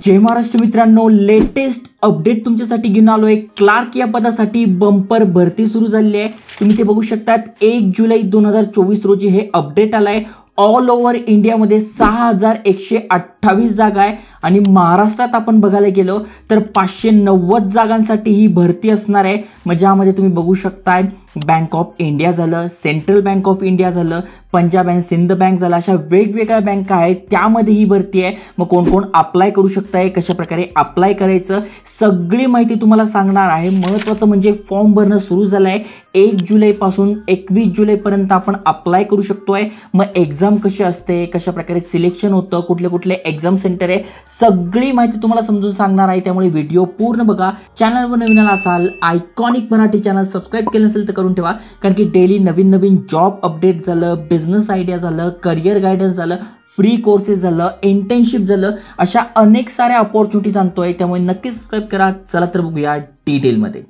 जय महाराष्ट्र मित्रांनो, latest update तुमच्यासाठी घेऊन आलोय। क्लार्क या पदासाठी बंपर भरती सुरू झाली आहे। तुम्ही ते बघू शकतात 1 जुलै 2024 रोजी हे अपडेट आलाय। ऑल ओव्हर इंडियामध्ये 6128 जागा आहे आणि महाराष्ट्रात आपण बघायला गेलो तर 590 जागांसाठी ही भरती असणार आहे। ज्यामध्ये तुम्ही बघू शकताय बँक ऑफ इंडिया झालं, सेंट्रल बँक ऑफ इंडिया झालं, पंजाब अँड सिंध बँक झालं, अशा वेगवेगळ्या बँका आहेत, त्यामध्ये ही भरती आहे। मग कोण कोण अप्लाय करू शकताय, कशा प्रकारे अप्लाय करायचं, सगळी माहिती तुम्हाला सांगणार आहे। महत्त्वाचं म्हणजे फॉर्म भरणं सुरू झालं आहे। 1 जुलैपासून 21 जुलैपर्यंत आपण अप्लाय करू शकतोय। मग एक्झाम कशी असते, कशा प्रकारे सिलेक्शन होतं, कुठले कुठले एक्झाम सेंटर आहे, सगळी माहिती तुम्हाला समजून सांगणार आहे। त्यामुळे व्हिडिओ पूर्ण बघा। चॅनलवर नवीन आला असाल, आयकॉनिक मराठी चॅनल सबस्क्राइब केलं नसेल तर करून ठेवा, कारण की डेली नवीन नवीन जॉब अपडेट झालं, बिझनेस आयडिया झालं, करिअर गायडन्स झालं, फ्री कोर्सेस झालं, इंटर्नशिप झालं, अशा अनेक साऱ्या अपॉर्च्युनिटीज आणतोय। त्यामुळे नक्की सबस्क्राइब करा। चला तर बघूया डिटेलमध्ये।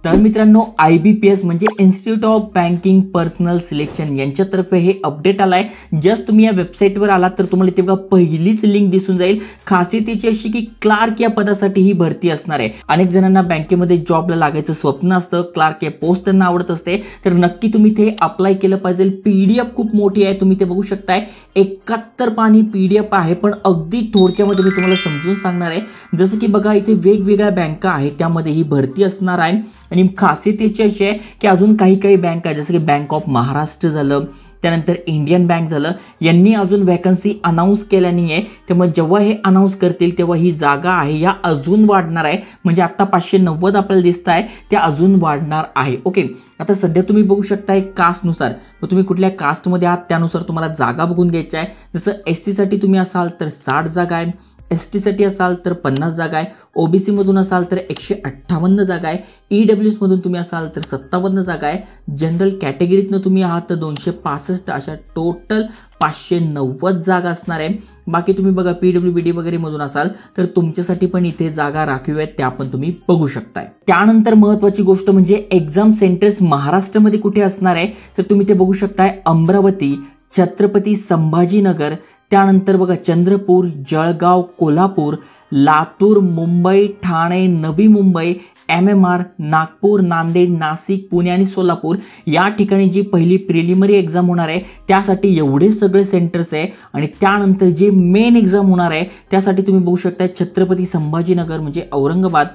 तर मित्रांनो, IBPS म्हणजे institute of banking personal selection यांच्यातर्फे हे अपडेट आलाय। जस्ट तुम्ही या वेबसाईटवर आलात तर तुम्हाला इथे बघा पहिलीच लिंक दिसून जाईल। खासियत याची अशी की क्लार्क या पदासाठी ही भरती असणार आहे। अनेक जणांना बँकेमध्ये जॉबला लागायचं स्वप्न असतं, क्लार्क या पोस्ट त्यांना आवडत असते, तर नक्की तुम्ही ते अप्लाय केलं पाहिजे। PDF खूप मोठी आहे, तुम्ही ते बघू शकताय। 71 पानी PDF आहे, पण अगदी थोडक्यामध्ये मी तुम्हाला समजून सांगणार आहे। जसं की बघा इथे वेगवेगळ्या बँका आहेत, त्यामध्ये ही भरती असणार आहे। आणि खासियत याची अशी आहे की अजून काही बँक आहेत, जसं की बँक ऑफ महाराष्ट्र झालं, त्यानंतर इंडियन बँक झालं, यांनी अजून वॅकन्सी अनाऊन्स केल्या नाही आहे। त्यामुळे जेव्हा हे अनाऊन्स करतील तेव्हा ही जागा आहे या अजून वाढणार आहे। म्हणजे आता 590 आपल्याला दिसत आहे, त्या अजून वाढणार आहे। ओके, आता सध्या तुम्ही बघू शकताय कास्टनुसार, मग तुम्ही कुठल्या कास्टमध्ये आहात त्यानुसार तुम्हाला जागा बघून घ्यायच्या आहे। जसं SC साठी तुम्ही असाल तर 60 जागा आहे, ST साठी असाल तर 50 जागा आहे, OBC मधून असाल तर 158 जागा आहे, EWS मधून तुम्ही असाल तर 57 जागा आहे, जनरल कॅटेगरीतनं तुम्ही आहात तर 265, अशा टोटल 590 जागा असणार आहे। बाकी तुम्ही बघा PWBD वगैरे मधून असाल तर तुमच्यासाठी पण इथे जागा राखीव आहेत, त्या पण तुम्ही बघू शकताय। त्यानंतर महत्त्वाची गोष्ट म्हणजे एक्झाम सेंटर्स महाराष्ट्रामध्ये कुठे असणार आहे तर तुम्ही ते बघू शकताय। अमरावती, छत्रपती संभाजीनगर, त्यानंतर बघा चंद्रपूर, जळगाव, कोल्हापूर, लातूर, मुंबई, ठाणे, नवी मुंबई, MMR, नागपूर, नांदेड, नाशिक, पुणे आणि सोलापूर या ठिकाणी जी पहिली प्रिलिमिनरी एक्झाम होणार आहे त्यासाठी एवढे सगळे सेंटर्स आहे। आणि त्यानंतर जे मेन एक्झाम होणार आहे त्यासाठी तुम्ही बघू शकता छत्रपती संभाजीनगर म्हणजे औरंगाबाद,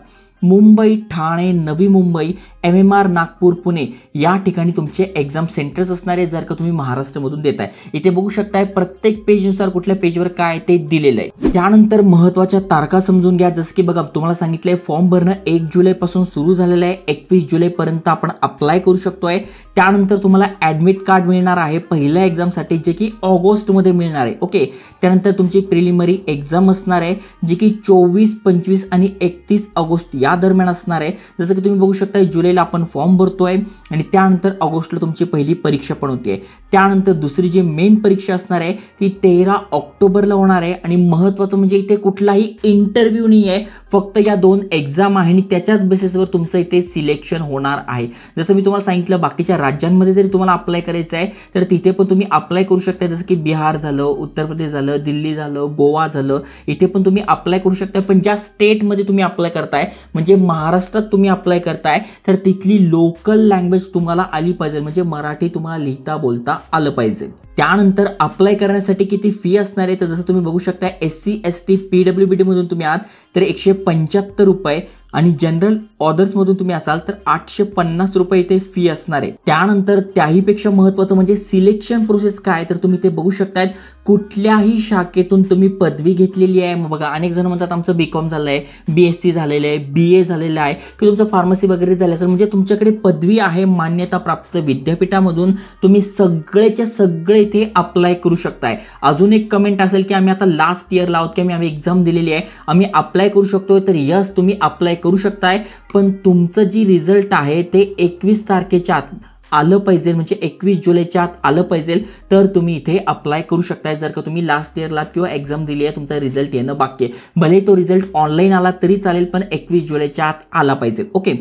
मुंबई, ठाणे, नवी मुंबई, MMR, नागपूर, पुणे या ठिकाणी तुमचे एक्झाम सेंटर्स असणार आहे, जर का तुम्ही महाराष्ट्रामधून देताय। इथे बघू शकताय प्रत्येक पेजनुसार कुठल्या पेजवर काय ते दिलेलं आहे। त्यानंतर महत्त्वाच्या तारखा समजून घ्या। जसं की बघा तुम्हाला सांगितलंय फॉर्म भरणं 1 जुलैपासून सुरू झालेलं आहे, 21 जुलैपर्यंत आपण अप्लाय करू शकतोय। त्यानंतर तुम्हाला ॲडमिट कार्ड मिळणार आहे पहिल्या एक्झामसाठी, जे की ऑगस्टमध्ये मिळणार आहे। ओके, त्यानंतर तुमची प्रिलिमिनरी एक्झाम असणार आहे जी की 24, 25 आणि 31 ऑगस्ट या दरम्यान असणार आहे। जसं की तुम्ही बघू शकता जुलैला आपण फॉर्म भरतोय आणि त्यानंतर ऑगस्टला तुमची पहिली परीक्षा पण होते। त्यानंतर दुसरी जी मेन परीक्षा असणार आहे ती 13 ऑक्टोबरला होणार आहे। आणि महत्त्वाचं म्हणजे इथे कुठलाही इंटरव्ह्यू नाही आहे, फक्त या 2 एक्झाम आहे आणि त्याच्याच बेसिसवर तुमचं इथे सिलेक्शन होणार आहे। जसं मी तुम्हाला सांगितलं बाकीच्या राज्यांमध्ये जरी तुम्हाला अप्लाय करायचं आहे तर तिथे पण तुम्ही अप्लाय करू शकता। जसं की बिहार झालं, उत्तर प्रदेश झालं, दिल्ली झालं, गोवा झालं, इथे पण तुम्ही अप्लाय करू शकता। पण ज्या स्टेटमध्ये तुम्ही अप्लाय करताय म्हणजे महाराष्ट्रात तुम्ही अप्लाय करताय तर तिथली लोकल लँग्वेज तुम्हाला आली पाहिजे, म्हणजे मराठी तुम्हाला लिहिता बोलता आलं पाहिजे। त्यानंतर अप्लाय करण्यासाठी किती फी असणार आहे तर जसं तुम्ही बघू शकता SC, ST, PWBD मधून तुम्ही आहात तर 175 रुपये आणि जनरल ऑदर्स मधून तुम्ही असाल तर 850 रुपये इथे फी असणार आहे। त्यानंतर त्याहीपेक्षा महत्त्वाचं म्हणजे सिलेक्शन प्रोसेस काय तर तुम्ही ते बघू शकताय कुठल्याही शाखेतून तुम्ही पदवी घेतलेली आहे। मग बघा अनेक जण म्हणतात आमचं BCom झालं आहे, BSc झालेलं आहे, BA झालेलं आहे, की तुमचं फार्मसी वगैरे झालं असेल, म्हणजे तुमच्याकडे पदवी आहे मान्यता प्राप्त विद्यापीठामधून, तुम्ही सगळेच्या सगळे इथे अप्लाय करू शकताय। अजून एक कमेंट असेल की आम्ही आता लास्ट इयरला आहोत की आम्ही एक्झाम दिलेली आहे, आम्ही अप्लाय करू शकतो, तर यस तुम्ही अप्लाय करू शकताय। पण तुमचं जी रिझल्ट आहे ते 21 तारखेच्या आत आलं पाहिजे, म्हणजे 21 जुलैच्या आत आलं पाहिजे, तर तुम्ही इथे अप्लाय करू शकताय. जर का तुम्ही लास्ट इयरला किंवा एक्झाम दिली आहे, तुमचा रिझल्ट येणं बाकी आहे, भले तो रिझल्ट ऑनलाईन आला तरी चालेल, पण 21 जुलैच्या आत आला पाहिजे. ओके.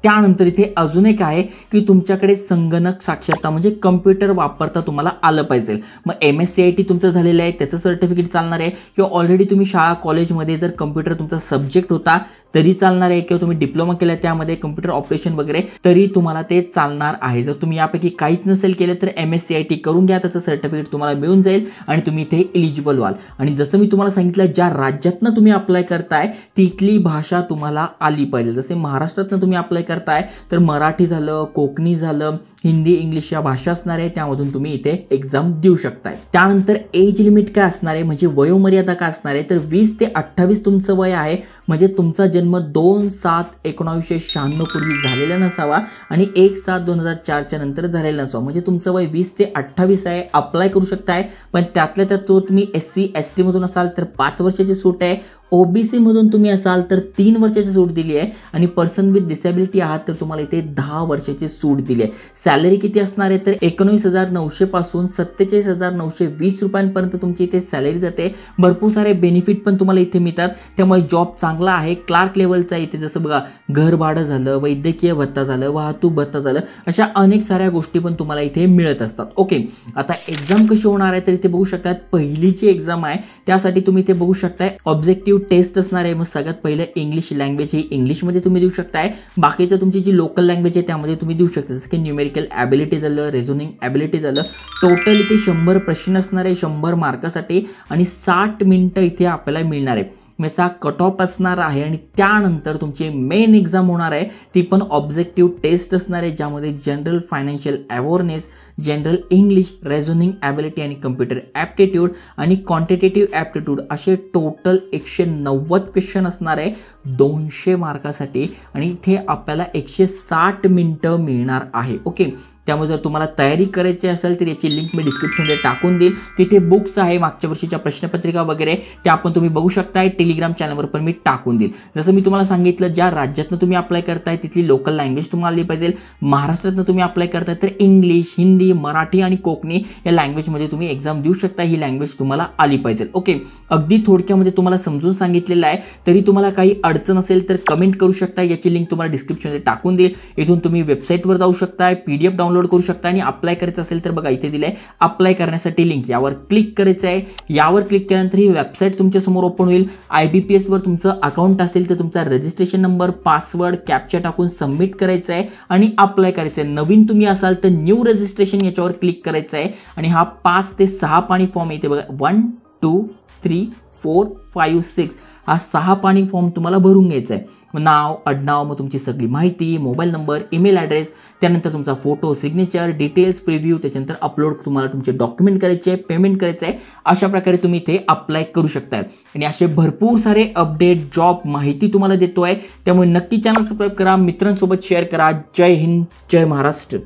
त्यानंतर इथे अजून एक आहे की तुमच्याकडे संगणक साक्षरता म्हणजे कम्प्युटर वापरता तुम्हाला आलं पाहिजे. मग MSCIT तुमचं झालेलं आहे त्याचं सर्टिफिकेट चालणार आहे, किंवा ऑलरेडी तुम्ही शाळा कॉलेजमध्ये जर कम्प्युटर तुमचा सब्जेक्ट होता तरी चालणार आहे, किंवा तुम्ही डिप्लोमा केला त्यामध्ये कम्प्युटर ऑपरेशन वगैरे तरी तुम्हाला ते चालणार आहे. जर तुम्ही यापैकी काहीच नसेल केलं तर MSCIT करून घ्या, त्याचं सर्टिफिकेट तुम्हाला मिळून जाईल आणि तुम्ही इथे एलिजिबल व्हाल. आणि जसं मी तुम्हाला सांगितलं, ज्या राज्यातनं तुम्ही अप्लाय करताय तिथली भाषा तुम्हाला आली पाहिजे. जसे महाराष्ट्रातनं तुम्ही अप्लाय करताय तर मराठी झालं, कोकणी झालं, हिंदी, इंग्लिश या भाषा असणार आहे, त्यामधून तुम्ही इथे एक्झाम देऊ शकताय. त्यानंतर एज लिमिट काय असणार आहे, म्हणजे वयोमर्यादा काय असणार आहे, तर 20 ते 28 तुमचं वय आहे, म्हणजे तुमचा जन्म 2/7/1996 पूर्वी झालेला नसावा आणि 1/7/2004 नंतर झालेला नसावा, म्हणजे तुमचं वय 20 ते 28 आहे. अप्लाय करू शकताय, पण त्यातल्या त्यात तुम्ही SC ST मधून असाल तर 5 वर्षाची सूट आहे, OBC मधून तुम्ही असाल तर 3 वर्षाची सूट दिली आहे, आणि पर्सन विथ डिसेबिलिटी आहात तर तुम्हाला इथे 10 वर्षाची सूट दिली आहे. सॅलरी किती असणार आहे तर 19,900 पासून 47,920 रुपयांपर्यंत तुमची इथे सॅलरी जाते. भरपूर सारे बेनिफिट पण तुम्हाला इथे मिळतात, त्यामुळे जॉब चांगला आहे. क्लार्क लेवलचा इथे जसं बघा घर भाडं झालं, वैद्यकीय भत्ता झालं, वाहतूक भत्ता झालं, अशा अनेक साऱ्या गोष्टी पण तुम्हाला इथे मिळत असतात. ओके. आता एक्झाम कशी होणार आहे तर इथे बघू शकतात, पहिलीची एक्झाम आहे त्यासाठी तुम्ही इथे बघू शकताय ऑब्जेक्टिव्ह टेस्ट असणार आहे. मग सगळ्यात पहिलं इंग्लिश लँग्वेज ही इंग्लिशमध्ये तुम्ही देऊ शकताय, बाकीचं तुमची जी लोकल लँग्वेज आहे त्यामध्ये तुम्ही देऊ शकता, जसं की न्यूमेरिकल ॲबिलिटी झालं, रिझनिंग ॲबिलिटी झालं. टोटल इथे 100 प्रश्न असणार आहे 100 मार्कासाठी, आणि 60 मिनिटं इथे आपल्याला मिळणार आहे. याचा कट ऑफ असणार आहे, आणि त्यानंतर तुमची मेन एक्झाम होणार आहे ती पण ऑब्जेक्टिव्ह टेस्ट असणार आहे, ज्यामध्ये general financial awareness, general English, reasoning ability आणि कम्प्युटर ॲप्टिट्यूड आणि क्वांटिटेटिव्ह ॲप्टिट्यूड असे टोटल 190 क्वेश्चन असणार आहे 200 मार्कासाठी, आणि इथे आपल्याला 160 मिनिटं मिळणार आहे. ओके. त्यामुळे जर तुम्हाला तयारी करायची असेल तर याची लिंक मी डिस्क्रिप्शनमध्ये टाकून देईल. तिथे बुक्स आहे, मागच्या वर्षीच्या प्रश्नपत्रिका वगैरे त्या पण तुम्ही बघू शकताय. टेलिग्राम चॅनलवर पण मी टाकून देईल. जसं मी तुम्हाला सांगितलं, ज्या राज्यातनं तुम्ही अप्लाय करताय तिथली लोकल लँग्वेज तुम्हाला आली पाहिजे. महाराष्ट्रातनं तुम्ही अप्लाय करताय तर इंग्लिश, हिंदी, मराठी आणि कोकणी या लँग्वेजमध्ये तुम्ही एक्झाम देऊ शकता. ही लँग्वेज तुम्हाला आली पाहिजे. ओके. अगदी थोडक्यामध्ये तुम्हाला समजून सांगितलेलं आहे. तरी तुम्हाला काही अडचण असेल तर कमेंट करू शकता. याची लिंक तुम्हाला डिस्क्रिप्शनमध्ये टाकून देईल. इथून तुम्ही वेबसाईटवर जाऊ शकता, PDF डाउनलोड करू शकता, आणि अप्लाय करायचं असेल तर बघा इथे दिलंय अप्लाय करण्यासाठी लिंक, यावर क्लिक करायचं आहे. यावर क्लिक केल्यानंतर ही वेबसाईट तुमच्या समोर ओपन होईल. IBPS वर तुमचं अकाउंट असेल तर तुमचा रजिस्ट्रेशन नंबर, पासवर्ड, कॅप्चा टाकून सबमिट करायचं आहे आणि अप्लाय करायचं आहे. नवीन तुम्ही असाल तर न्यू रजिस्ट्रेशन याच्यावर क्लिक करायचं आहे, आणि हा 5 ते 6 पाणी फॉर्म येते बघा, 1 2 3 4 5 6 हा 6 पाणी फॉर्म तुम्हाला भरून घ्यायचा आहे. नाव, आडनाव, मग तुमची सगळी माहिती, मोबाईल नंबर, ईमेल ॲड्रेस, त्यानंतर तुमचा फोटो, सिग्नेचर, डिटेल्स, प्रिव्ह्यू, त्याच्यानंतर अपलोड तुम्हाला तुमचे डॉक्युमेंट करायचे आहे, पेमेंट करायचं आहे. अशा प्रकारे तुम्ही इथे अप्लाय करू शकता. आणि असे भरपूर सारे अपडेट, जॉब माहिती तुम्हाला देतो आहे, त्यामुळे नक्की चॅनल सबस्क्राईब करा, मित्रांसोबत शेअर करा. जय हिंद, जय महाराष्ट्र.